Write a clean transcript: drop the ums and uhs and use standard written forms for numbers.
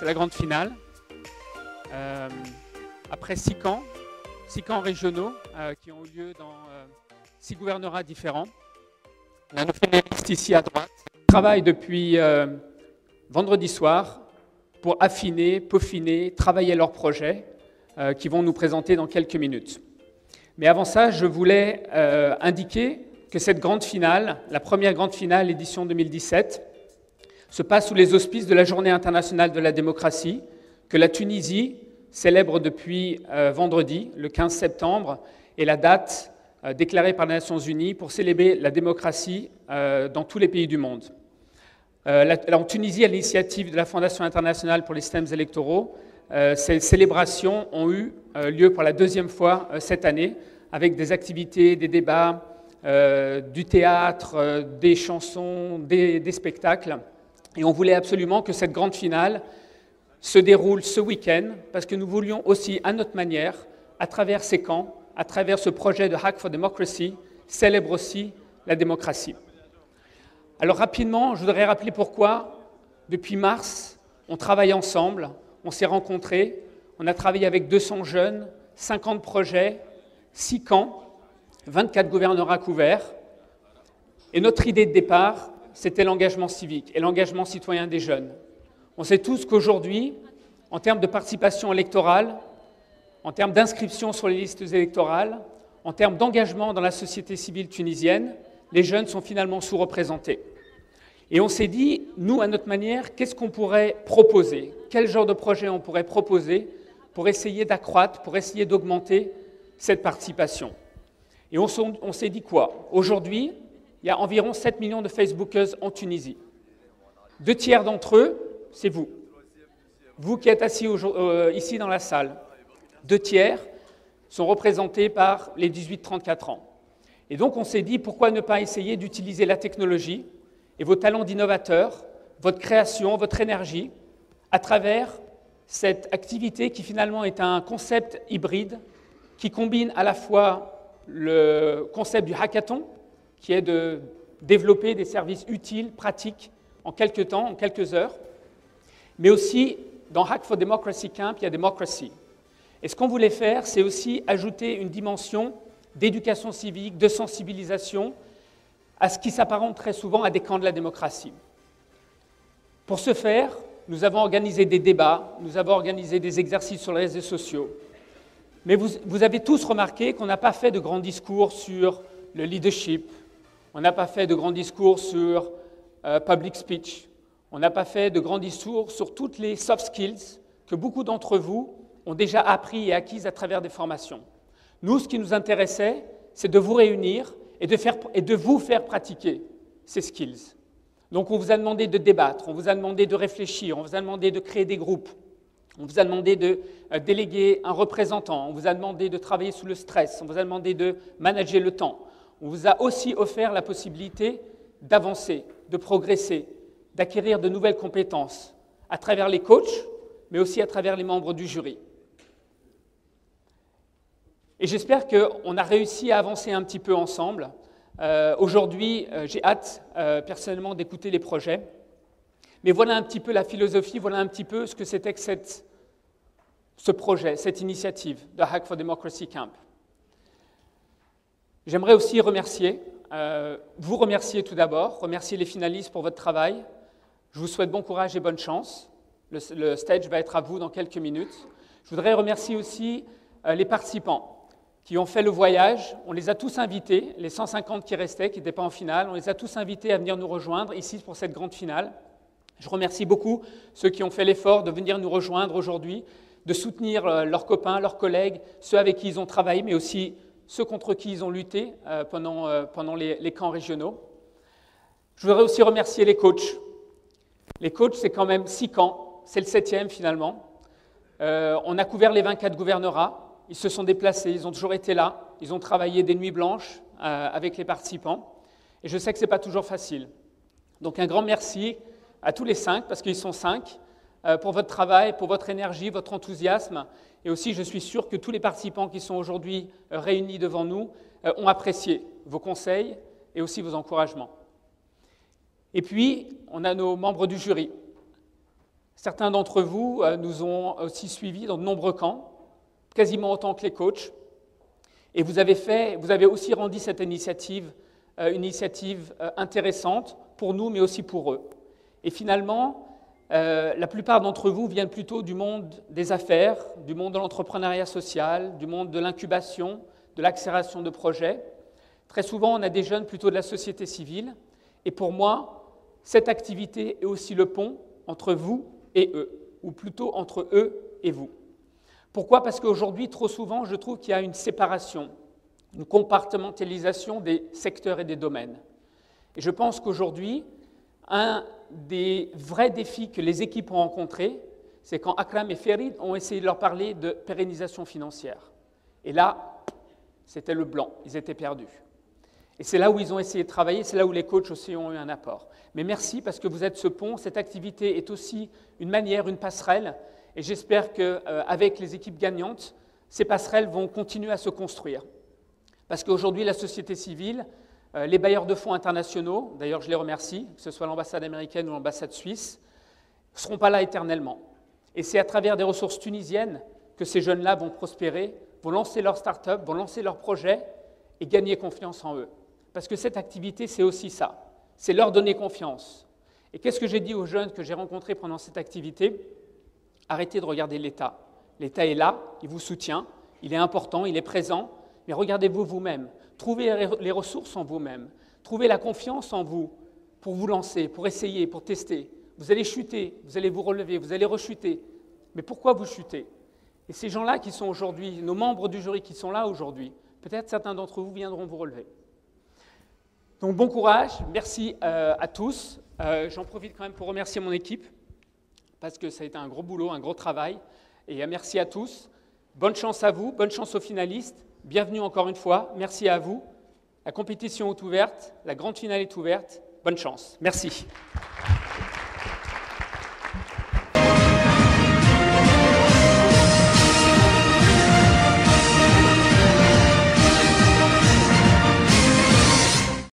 c'est la grande finale. Après 6 camps régionaux qui ont eu lieu dans 6 gouvernorats différents. On a nos finalistes ici à droite. Ils travaillent depuis vendredi soir pour affiner, peaufiner, travailler leurs projets qui vont nous présenter dans quelques minutes. Mais avant ça, je voulais indiquer que cette grande finale, la première grande finale édition 2017, se passe sous les auspices de la Journée internationale de la démocratie, que la Tunisie célèbre depuis vendredi, le 15 septembre, et la date déclarée par les Nations Unies pour célébrer la démocratie dans tous les pays du monde. En Tunisie, à l'initiative de la Fondation internationale pour les systèmes électoraux, ces célébrations ont eu lieu pour la deuxième fois cette année, avec des activités, des débats, du théâtre, des chansons, des spectacles. Et on voulait absolument que cette grande finale se déroule ce week-end, parce que nous voulions aussi, à notre manière, à travers ces camps, à travers ce projet de Hack for Democracy, célèbre aussi la démocratie. Alors rapidement, je voudrais rappeler pourquoi, depuis mars, on travaille ensemble, on s'est rencontrés, on a travaillé avec 200 jeunes, 50 projets, 6 camps, 24 gouvernorats couverts. Et notre idée de départ, c'était l'engagement civique et l'engagement citoyen des jeunes. On sait tous qu'aujourd'hui, en termes de participation électorale, en termes d'inscription sur les listes électorales, en termes d'engagement dans la société civile tunisienne, les jeunes sont finalement sous-représentés. Et on s'est dit, nous, à notre manière, qu'est-ce qu'on pourrait proposer? Quel genre de projet on pourrait proposer pour essayer d'accroître, pour essayer d'augmenter cette participation? Et on s'est dit quoi? Aujourd'hui, il y a environ 7 millions de Facebookers en Tunisie. 2 tiers d'entre eux, c'est vous. Vous qui êtes assis ici dans la salle. 2 tiers sont représentés par les 18-34 ans. Et donc on s'est dit, pourquoi ne pas essayer d'utiliser la technologie et vos talents d'innovateur, votre création, votre énergie, à travers cette activité qui finalement est un concept hybride qui combine à la fois le concept du hackathon, qui est de développer des services utiles, pratiques, en quelques temps, en quelques heures, mais aussi, dans Hack for Democracy Camp, il y a Democracy. Et ce qu'on voulait faire, c'est aussi ajouter une dimension d'éducation civique, de sensibilisation, à ce qui s'apparente très souvent à des camps de la démocratie. Pour ce faire, nous avons organisé des débats, nous avons organisé des exercices sur les réseaux sociaux. Mais vous avez tous remarqué qu'on n'a pas fait de grands discours sur le leadership, on n'a pas fait de grands discours sur public speech, on n'a pas fait de grands discours sur toutes les soft skills que beaucoup d'entre vous ont déjà appris et acquises à travers des formations. Nous, ce qui nous intéressait, c'est de vous réunir et de vous faire pratiquer ces skills. Donc on vous a demandé de débattre, on vous a demandé de réfléchir, on vous a demandé de créer des groupes, on vous a demandé de déléguer un représentant, on vous a demandé de travailler sous le stress, on vous a demandé de manager le temps. On vous a aussi offert la possibilité d'avancer, de progresser, d'acquérir de nouvelles compétences à travers les coachs, mais aussi à travers les membres du jury. Et j'espère qu'on a réussi à avancer un petit peu ensemble. Aujourd'hui, j'ai hâte personnellement d'écouter les projets. Mais voilà un petit peu la philosophie, voilà un petit peu ce que c'était que ce projet, cette initiative de Hack for Democracy Camp. J'aimerais aussi vous remercier tout d'abord, remercier les finalistes pour votre travail. Je vous souhaite bon courage et bonne chance. Le stage va être à vous dans quelques minutes. Je voudrais remercier aussi les participants qui ont fait le voyage. On les a tous invités, les 150 qui restaient, qui n'étaient pas en finale, on les a tous invités à venir nous rejoindre ici pour cette grande finale. Je remercie beaucoup ceux qui ont fait l'effort de venir nous rejoindre aujourd'hui, de soutenir leurs copains, leurs collègues, ceux avec qui ils ont travaillé, mais aussi ceux contre qui ils ont lutté pendant les camps régionaux. Je voudrais aussi remercier les coachs. Les coachs, c'est quand même 6 camps, c'est le 7e finalement. On a couvert les 24 gouvernorats, ils se sont déplacés, ils ont toujours été là, ils ont travaillé des nuits blanches avec les participants. Et je sais que ce n'est pas toujours facile. Donc un grand merci à tous les 5, parce qu'ils sont 5, pour votre travail, pour votre énergie, votre enthousiasme. Et aussi, je suis sûr que tous les participants qui sont aujourd'hui réunis devant nous ont apprécié vos conseils et aussi vos encouragements. Et puis, on a nos membres du jury. Certains d'entre vous nous ont aussi suivis dans de nombreux camps, quasiment autant que les coachs. Et vous avez aussi rendu cette initiative une initiative intéressante pour nous, mais aussi pour eux. Et finalement, la plupart d'entre vous viennent plutôt du monde des affaires, du monde de l'entrepreneuriat social, du monde de l'incubation, de l'accélération de projets. Très souvent, on a des jeunes plutôt de la société civile. Et pour moi, cette activité est aussi le pont entre vous et eux, ou plutôt entre eux et vous. Pourquoi ? Parce qu'aujourd'hui, trop souvent, je trouve qu'il y a une séparation, une compartimentalisation des secteurs et des domaines. Et je pense qu'aujourd'hui, un des vrais défis que les équipes ont rencontrés, c'est quand Akram et Ferid ont essayé de leur parler de pérennisation financière. Et là, c'était le blanc, ils étaient perdus. Et c'est là où ils ont essayé de travailler, c'est là où les coachs aussi ont eu un apport. Mais merci parce que vous êtes ce pont, cette activité est aussi une manière, une passerelle, et j'espère qu'avec les équipes gagnantes, ces passerelles vont continuer à se construire. Parce qu'aujourd'hui, la société civile, les bailleurs de fonds internationaux, d'ailleurs je les remercie, que ce soit l'ambassade américaine ou l'ambassade suisse, ne seront pas là éternellement. Et c'est à travers des ressources tunisiennes que ces jeunes-là vont prospérer, vont lancer leur start-up, vont lancer leurs projets et gagner confiance en eux. Parce que cette activité, c'est aussi ça, c'est leur donner confiance. Et qu'est-ce que j'ai dit aux jeunes que j'ai rencontrés pendant cette activité ? Arrêtez de regarder l'État. L'État est là, il vous soutient, il est important, il est présent, mais regardez-vous vous-même. Trouvez les ressources en vous-même. Trouvez la confiance en vous pour vous lancer, pour essayer, pour tester. Vous allez chuter, vous allez vous relever, vous allez rechuter. Mais pourquoi vous chutez ? Et ces gens-là qui sont aujourd'hui, nos membres du jury qui sont là aujourd'hui, peut-être certains d'entre vous viendront vous relever. Donc bon courage, merci à tous. J'en profite quand même pour remercier mon équipe, parce que ça a été un gros boulot, un gros travail. Et merci à tous. Bonne chance à vous, bonne chance aux finalistes. Bienvenue encore une fois, merci à vous. La compétition est ouverte, la grande finale est ouverte. Bonne chance, merci.